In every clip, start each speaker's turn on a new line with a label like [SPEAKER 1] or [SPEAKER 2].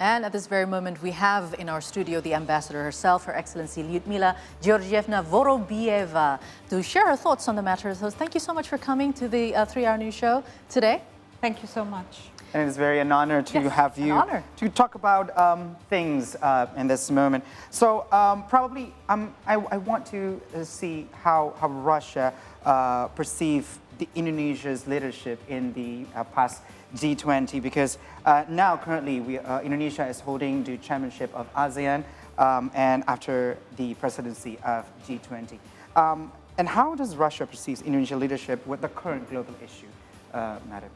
[SPEAKER 1] And at this very moment, we have in our studio the ambassador herself, Her Excellency Lyudmila Georgievna Vorobieva, to share her thoughts on the matter. So thank you so much for coming to the 3-Hour News Show today.
[SPEAKER 2] Thank you so much.
[SPEAKER 3] And it's very an honor to have you to talk about things in this moment. So probably I want to see how Russia perceive Indonesia's leadership in the past G20, because now currently Indonesia is holding the chairmanship of ASEAN and after the presidency of G20. And how does Russia perceive Indonesian leadership with the current global issue, Madam?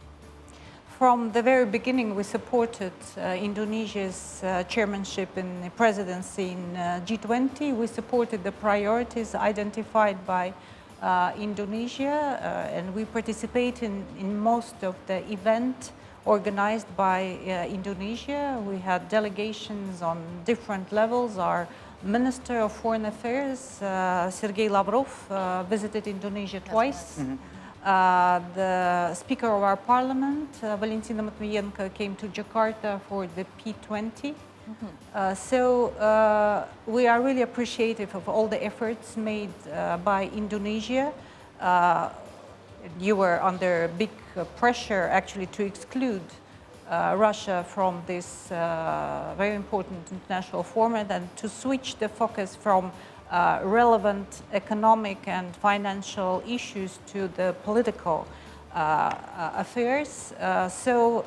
[SPEAKER 2] From the very beginning, we supported Indonesia's chairmanship and presidency in G20. We supported the priorities identified by Indonesia, and we participate in most of the events organized by Indonesia. We had delegations on different levels. Our Minister of Foreign Affairs, Sergei Lavrov, visited Indonesia twice.
[SPEAKER 1] Nice.
[SPEAKER 2] The Speaker of our Parliament, Valentina Matviyenko, came to Jakarta for the P20. So we are really appreciative of all the efforts made by Indonesia. You were under big pressure actually to exclude Russia from this very important international format and to switch the focus from relevant economic and financial issues to the political affairs. So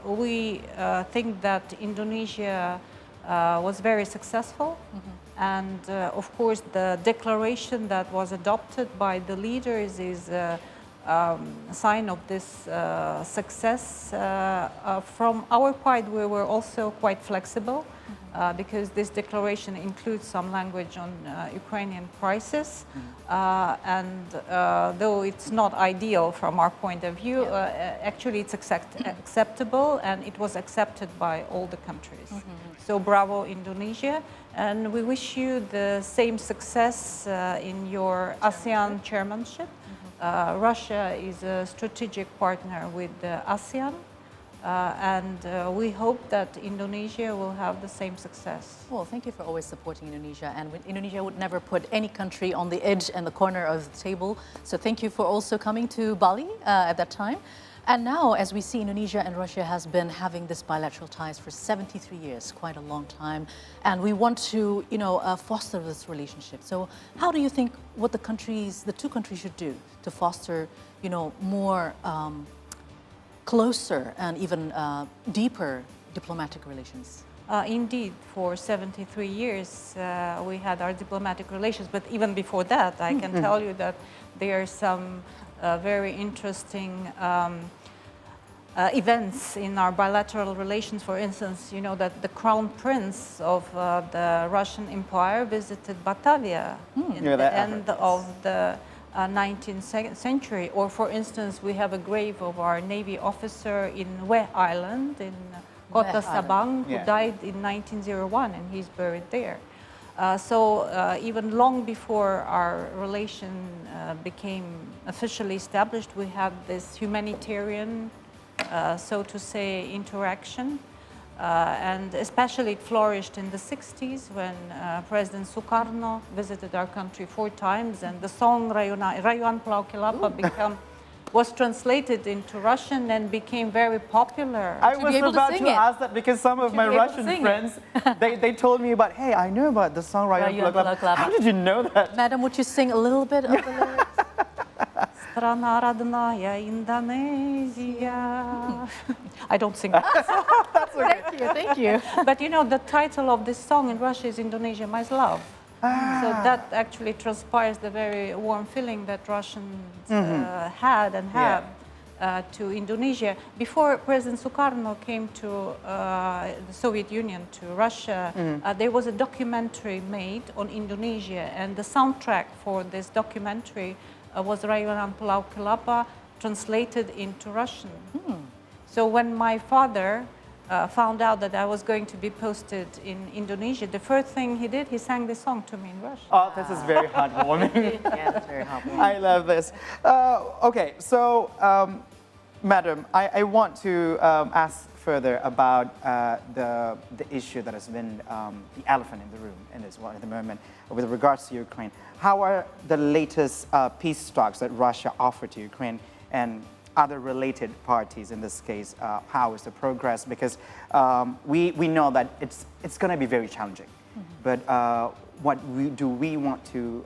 [SPEAKER 2] we think that Indonesia was very successful. And of course, the declaration that was adopted by the leaders is a sign of this success. From our part, we were also quite flexible. Because this declaration includes some language on Ukrainian crisis, and though it's not ideal from our point of view, actually it's acceptable, and it was accepted by all the countries. So bravo, Indonesia, and we wish you the same success in your ASEAN chairmanship. Russia is a strategic partner with ASEAN. And we hope that Indonesia will have the same success.
[SPEAKER 1] Well, thank you for always supporting Indonesia. And Indonesia would never put any country on the edge and the corner of the table. So thank you for also coming to Bali at that time. And now, as we see, Indonesia and Russia has been having this bilateral ties for 73 years, quite a long time. And we want to, foster this relationship. So how do you think what the two countries should do to foster, more closer and even deeper diplomatic relations?
[SPEAKER 2] Indeed, for 73 years we had our diplomatic relations, but even before that, I can tell you that there are some very interesting events in our bilateral relations. For instance, that the Crown Prince of the Russian Empire visited Batavia in the end of the 19th century, or for instance, we have a grave of our Navy officer in Weh Island in Kota Sabang, who died in 1901, and he's buried there. So even long before our relation became officially established, we had this humanitarian, so to say, interaction. And especially it flourished in the 60s when President Sukarno visited our country 4 times, and the song Rayuan Pulau Kelapa was translated into Russian and became very popular.
[SPEAKER 3] I was about to ask that because some of my Russian friends, they told me about, hey, I know about the song Rayuan Pulau Kelapa. How did you know that?
[SPEAKER 1] Madam, would you sing a little bit of the lyrics?
[SPEAKER 2] Страна родная, Indonesia. I don't sing that.
[SPEAKER 1] Thank you.
[SPEAKER 2] But the title of this song in Russia is Indonesia, My Love. So that actually transpires the very warm feeling that Russians had and have to Indonesia. Before President Sukarno came to the Soviet Union, to Russia, there was a documentary made on Indonesia, and the soundtrack for this documentary was Rayuan Pulau Kelapa, translated into Russian. So when my father found out that I was going to be posted in Indonesia, the first thing he did, he sang this song to me in Russian.
[SPEAKER 3] Oh, this is very heartwarming.
[SPEAKER 1] Yeah, that's very heartwarming.
[SPEAKER 3] I love this. Okay, so Madam, I want to ask further about the issue that has been the elephant in the room in this one at the moment with regards to Ukraine. How are the latest peace talks that Russia offered to Ukraine and other related parties in this case? How is the progress? Because we know that it's going to be very challenging. But what we want to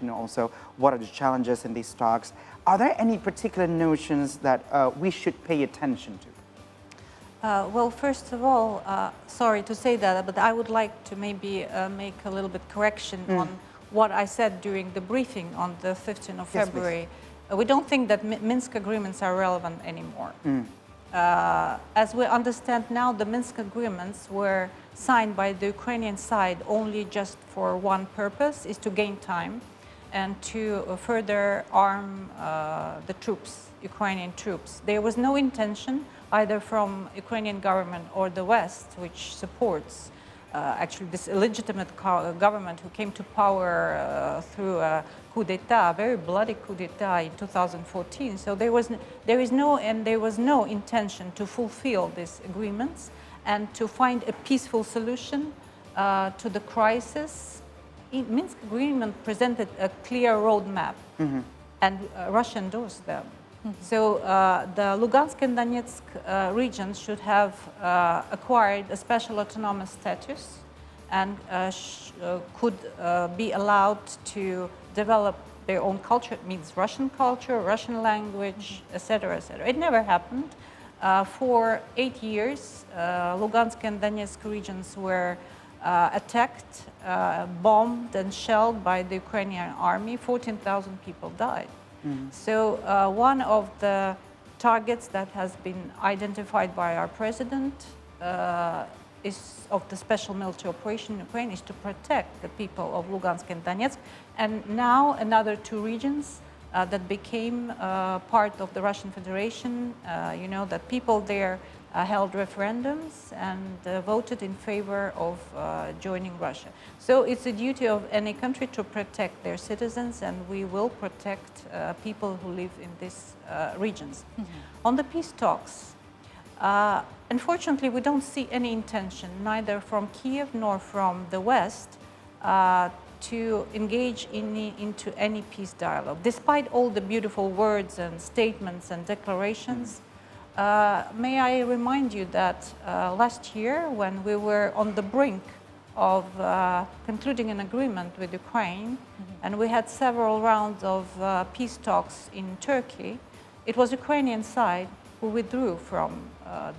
[SPEAKER 3] know also, what are the challenges in these talks? Are there any particular notions that we should pay attention to?
[SPEAKER 2] Well, first of all, sorry to say that, but I would like to maybe make a little bit correction on what I said during the briefing on the 15th of February. We don't think that Minsk agreements are relevant anymore. As we understand now, the Minsk agreements were signed by the Ukrainian side only just for one purpose, is to gain time and to further arm the troops, Ukrainian troops. There was no intention either from Ukrainian government or the West, which supports actually this illegitimate government who came to power through a coup d'etat, a very bloody coup d'etat in 2014. So there was no intention to fulfill these agreements and to find a peaceful solution to the crisis. Minsk agreement presented a clear roadmap, and Russia endorsed them. So the Luhansk and Donetsk regions should have acquired a special autonomous status and could be allowed to develop their own culture. It means Russian culture, Russian language, etc., etc. It never happened. For 8 years, Luhansk and Donetsk regions were attacked, bombed and shelled by the Ukrainian army. 14,000 people died. So one of the targets that has been identified by our president of the special military operation in Ukraine is to protect the people of Lugansk and Donetsk. And now another 2 regions that became part of the Russian Federation, you know, that people there held referendums and voted in favor of joining Russia. So it's a duty of any country to protect their citizens, and we will protect people who live in these regions. On the peace talks, unfortunately, we don't see any intention, neither from Kiev nor from the West, to engage into any peace dialogue. Despite all the beautiful words and statements and declarations, may I remind you that last year, when we were on the brink of concluding an agreement with Ukraine, and we had several rounds of peace talks in Turkey, it was Ukrainian side who withdrew from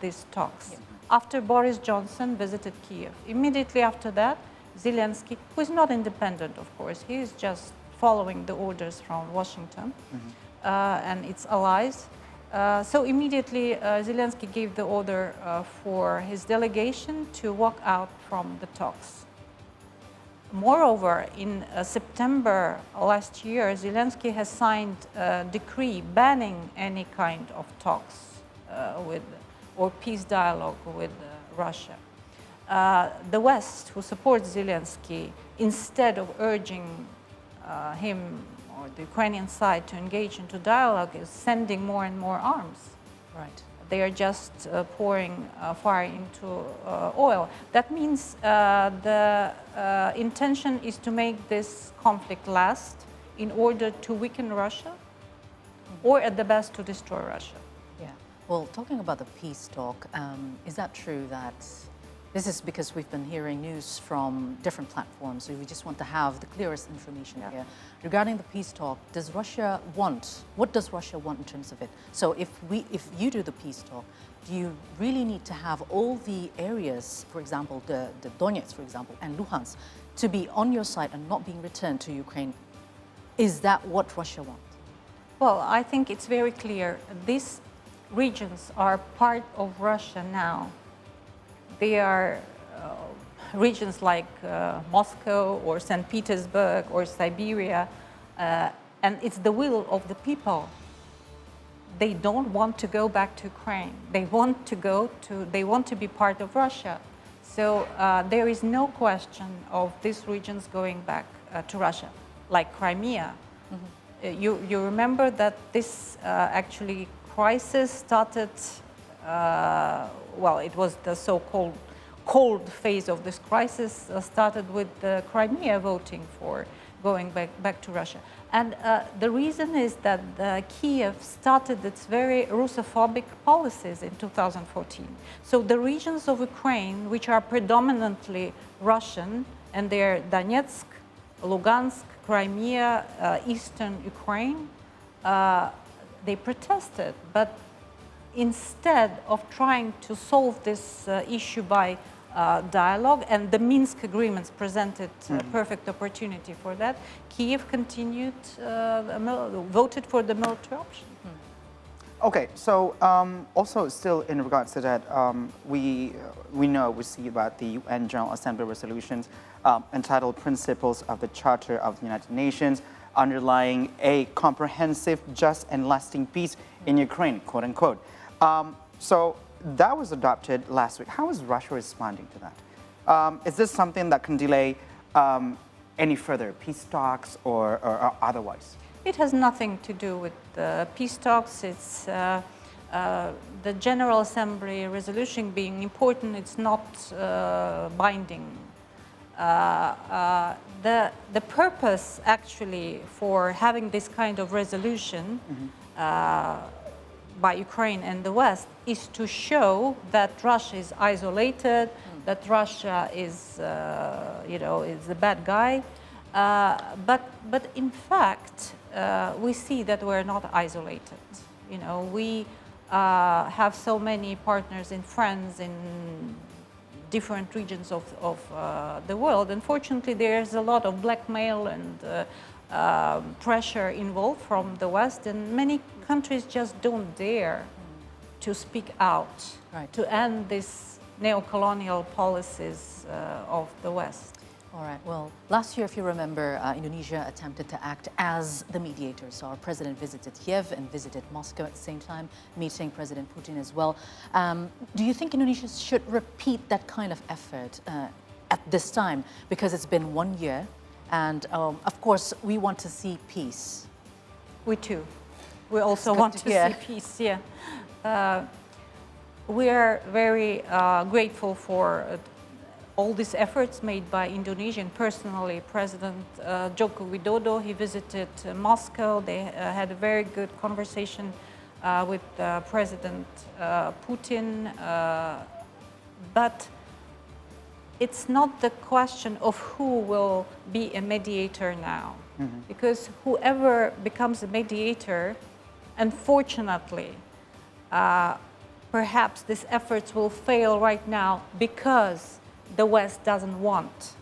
[SPEAKER 2] these talks. After Boris Johnson visited Kiev. Immediately after that, Zelensky, who is not independent, of course, he is just following the orders from Washington and its allies. So immediately, Zelensky gave the order for his delegation to walk out from the talks. Moreover, in September last year, Zelensky has signed a decree banning any kind of talks or peace dialogue with Russia. The West, who supports Zelensky, instead of urging him or the Ukrainian side to engage into dialogue, is sending more and more arms.
[SPEAKER 1] Right.
[SPEAKER 2] They are just pouring fire into oil. That means the intention is to make this conflict last in order to weaken Russia, or at the best to destroy Russia.
[SPEAKER 1] Yeah. Well, talking about the peace talk, is that true that this is because we've been hearing news from different platforms, so we just want to have the clearest information here. Regarding the peace talk, what does Russia want in terms of it? So if you do the peace talk, do you really need to have all the areas, for example, the Donetsk, for example, and Luhansk, to be on your side and not being returned to Ukraine? Is that what Russia wants?
[SPEAKER 2] Well, I think it's very clear. These regions are part of Russia now. They are regions like Moscow or St. Petersburg or Siberia, and it's the will of the people. They don't want to go back to Ukraine. They want to be part of Russia. So there is no question of these regions going back to Russia, like Crimea. You remember that this actually crisis started, well, it was the so-called cold phase of this crisis, started with the Crimea voting for going back to Russia. And the reason is that Kiev started its very Russophobic policies in 2014. So the regions of Ukraine, which are predominantly Russian, and they're Donetsk, Luhansk, Crimea, eastern Ukraine, they protested. But instead of trying to solve this issue by dialogue, and the Minsk agreements presented a perfect opportunity for that, Kiev continued, voted for the military option.
[SPEAKER 3] Okay, so also still in regards to that, we see about the UN General Assembly resolutions entitled Principles of the Charter of the United Nations, underlying a comprehensive, just and lasting peace in Ukraine, quote unquote. So that was adopted last week. How is Russia responding to that? Is this something that can delay any further peace talks or otherwise?
[SPEAKER 2] It has nothing to do with peace talks. It's the General Assembly resolution being important. It's not binding. The purpose actually for having this kind of resolution by Ukraine and the West is to show that Russia is isolated, that Russia is, is the bad guy. But in fact, we see that we're not isolated. We have so many partners and friends in different regions of the world. Unfortunately, there's a lot of blackmail and pressure involved from the West, and many countries just don't dare to speak out to end these neo-colonial policies of the West.
[SPEAKER 1] All right. Well, last year, if you remember, Indonesia attempted to act as the mediator. So our president visited Kiev and visited Moscow at the same time, meeting President Putin as well. Do you think Indonesia should repeat that kind of effort at this time? Because it's been 1 year. And of course, we want to see peace.
[SPEAKER 2] We too. We also want to see peace, we are very grateful for all these efforts made by Indonesia, and personally, President Joko Widodo, he visited Moscow. They had a very good conversation with President Putin. But it's not the question of who will be a mediator now. Because whoever becomes a mediator, unfortunately, perhaps these efforts will fail right now because the West doesn't want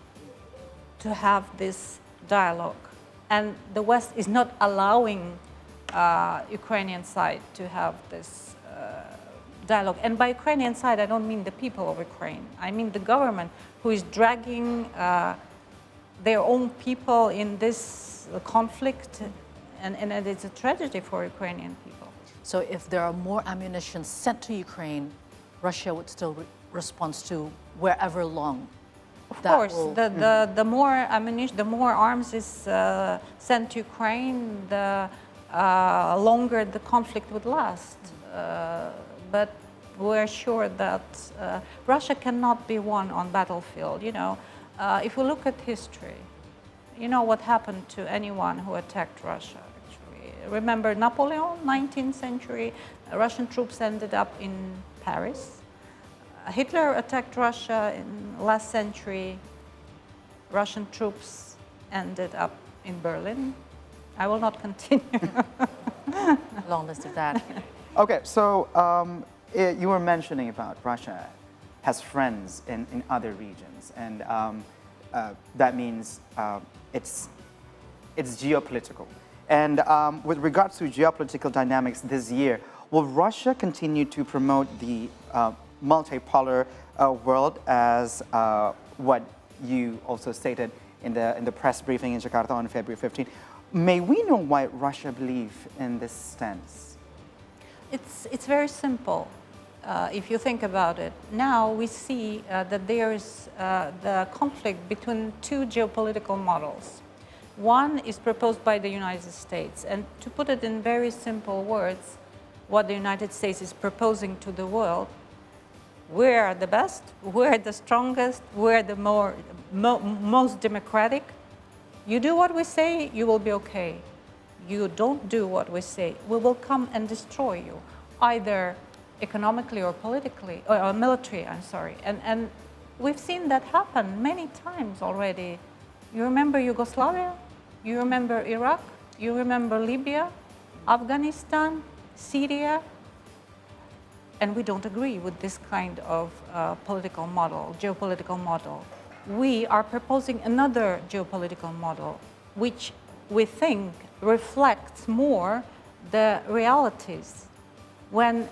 [SPEAKER 2] to have this dialogue. And the West is not allowing Ukrainian side to have this dialogue. And by Ukrainian side, I don't mean the people of Ukraine. I mean the government who is dragging their own people in this conflict. And it's a tragedy for Ukrainian people.
[SPEAKER 1] So if there are more ammunition sent to Ukraine, Russia would still respond to wherever long.
[SPEAKER 2] Of course, the more ammunition, the more arms is sent to Ukraine, the longer the conflict would last. But we're sure that Russia cannot be won on battlefield. If we look at history, you know what happened to anyone who attacked Russia. Remember Napoleon, 19th century, Russian troops ended up in Paris. Hitler attacked Russia in last century. Russian troops ended up in Berlin. I will not continue.
[SPEAKER 1] Long list of that.
[SPEAKER 3] Okay, so you were mentioning about Russia has friends in other regions, and that means it's geopolitical. And with regards to geopolitical dynamics this year, will Russia continue to promote the multipolar world as what you also stated in the press briefing in Jakarta on February 15? May we know why Russia believes in this stance?
[SPEAKER 2] It's very simple. If you think about it, now we see that there's the conflict between two geopolitical models. One is proposed by the United States, and to put it in very simple words, what the United States is proposing to the world, we're the best, we're the strongest, we're the most democratic. You do what we say, you will be okay. You don't do what we say, we will come and destroy you, either economically or politically, or military, I'm sorry. And we've seen that happen many times already. You remember Yugoslavia? You remember Iraq? You remember Libya, Afghanistan, Syria? And we don't agree with this kind of political model, geopolitical model. We are proposing another geopolitical model, which we think reflects more the realities when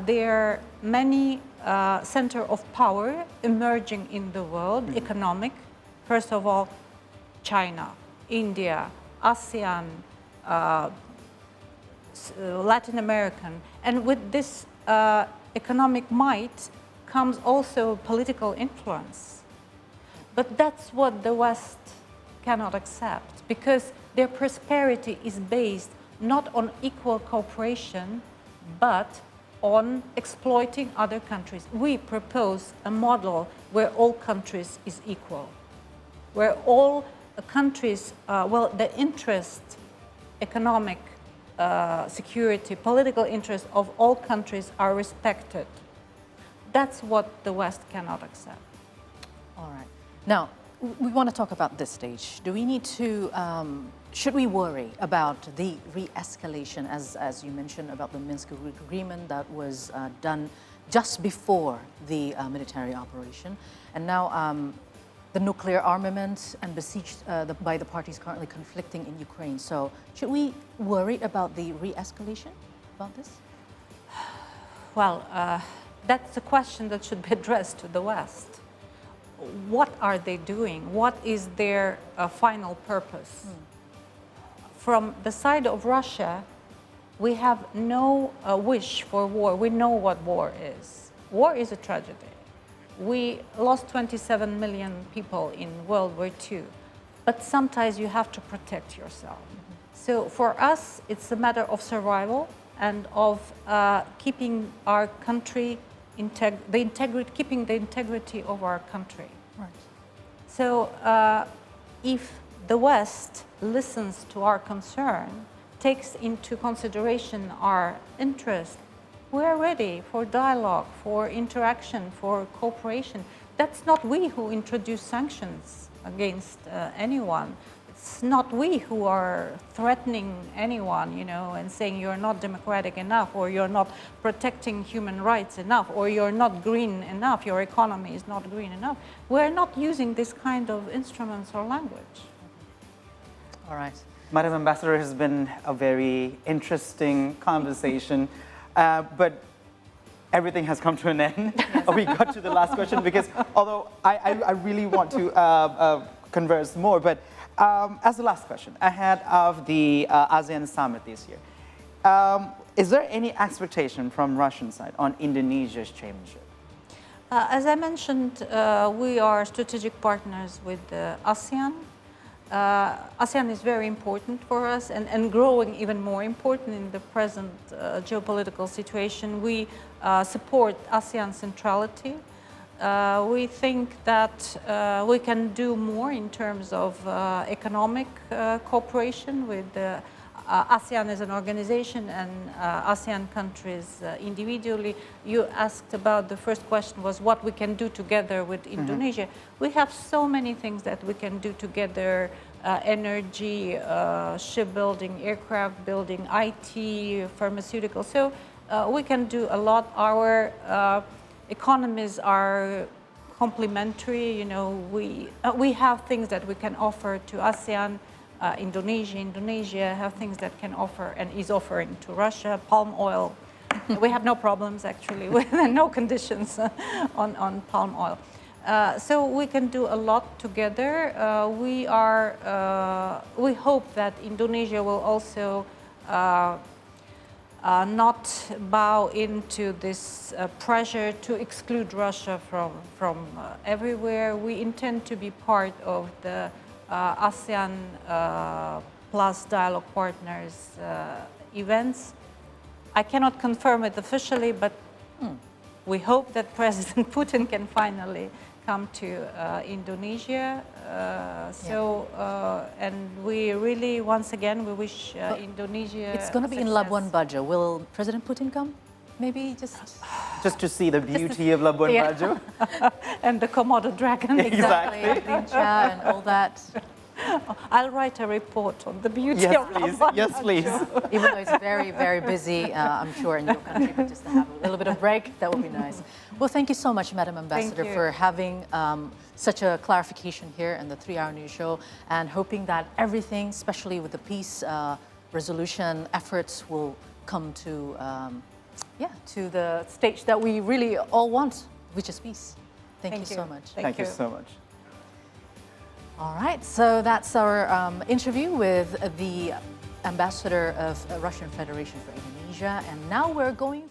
[SPEAKER 2] there are many centers of power emerging in the world, economic. First of all, China, India, ASEAN, Latin American. And with this economic might comes also political influence. But that's what the West cannot accept, because their prosperity is based not on equal cooperation, but on exploiting other countries. We propose a model where all countries is equal, where all countries, well, the interest, economic, security, political interests of all countries are respected. That's what the West cannot accept.
[SPEAKER 1] All right. Now, we want to talk about this stage. Do we need to, should we worry about the re-escalation, as you mentioned, about the Minsk agreement that was done just before the military operation, and now the nuclear armament and besieged by the parties currently conflicting in Ukraine. So should we worry about the re-escalation about this?
[SPEAKER 2] Well, that's a question that should be addressed to the West. What are they doing? What is their final purpose? From the side of Russia, we have no wish for war. We know what war is. War is a tragedy. We lost 27 million people in World War II, but sometimes you have to protect yourself. So for us, it's a matter of survival and of keeping our country keeping the integrity of our country.
[SPEAKER 1] Right.
[SPEAKER 2] So if the West listens to our concern, takes into consideration our interest, we're ready for dialogue, for interaction, for cooperation. That's not we who introduce sanctions against anyone. It's not we who are threatening anyone, you know, and saying you're not democratic enough, or you're not protecting human rights enough, or you're not green enough, your economy is not green enough. We're not using this kind of instruments or language.
[SPEAKER 1] All right.
[SPEAKER 3] Madam Ambassador, it has been a very interesting conversation, but everything has come to an end. We got to the last question, because although I really want to converse more, but as the last question, ahead of the ASEAN summit this year, is there any expectation from Russian side on Indonesia's chairmanship?
[SPEAKER 2] As I mentioned, we are strategic partners with ASEAN. ASEAN is very important for us, and growing even more important in the present geopolitical situation. We support ASEAN centrality. We think that we can do more in terms of economic cooperation with ASEAN as an organization and ASEAN countries individually. You asked about, the first question was what we can do together with Indonesia. We have so many things that we can do together, energy, shipbuilding, aircraft building, IT, pharmaceuticals. So we can do a lot. Our economies are complementary. You know, we have things that we can offer to ASEAN. Indonesia have things that can offer and is offering to Russia. Palm oil, we have no problems actually, with no conditions on palm oil. So we can do a lot together. We hope that Indonesia will also not bow into this pressure to exclude Russia from everywhere. We intend to be part of the ASEAN plus dialogue partners events. I cannot confirm it officially, but we hope that President Putin can finally come to Indonesia. And we really, once again, we wish Indonesia.
[SPEAKER 1] It's going to be in Labuan Bajo. Will President Putin come? Maybe
[SPEAKER 3] just to see the beauty of Labuan Bajo.
[SPEAKER 2] And the Komodo dragon.
[SPEAKER 1] Exactly. And all that.
[SPEAKER 2] I'll write a report on the beauty of
[SPEAKER 3] please.
[SPEAKER 2] Labuan
[SPEAKER 3] Yes, please.
[SPEAKER 1] Even though it's very, very busy, I'm sure, in your country, but just to have a little bit of break, that would be nice. Well, thank you so much, Madam Ambassador, for having such a clarification here in the 3-Hour News Show, and hoping that everything, especially with the peace resolution efforts, will come to, to the stage that we really all want, which is peace. Thank you so much.
[SPEAKER 3] Thank you so much.
[SPEAKER 1] All right, so that's our interview with the Ambassador of Russian Federation for Indonesia, and now we're going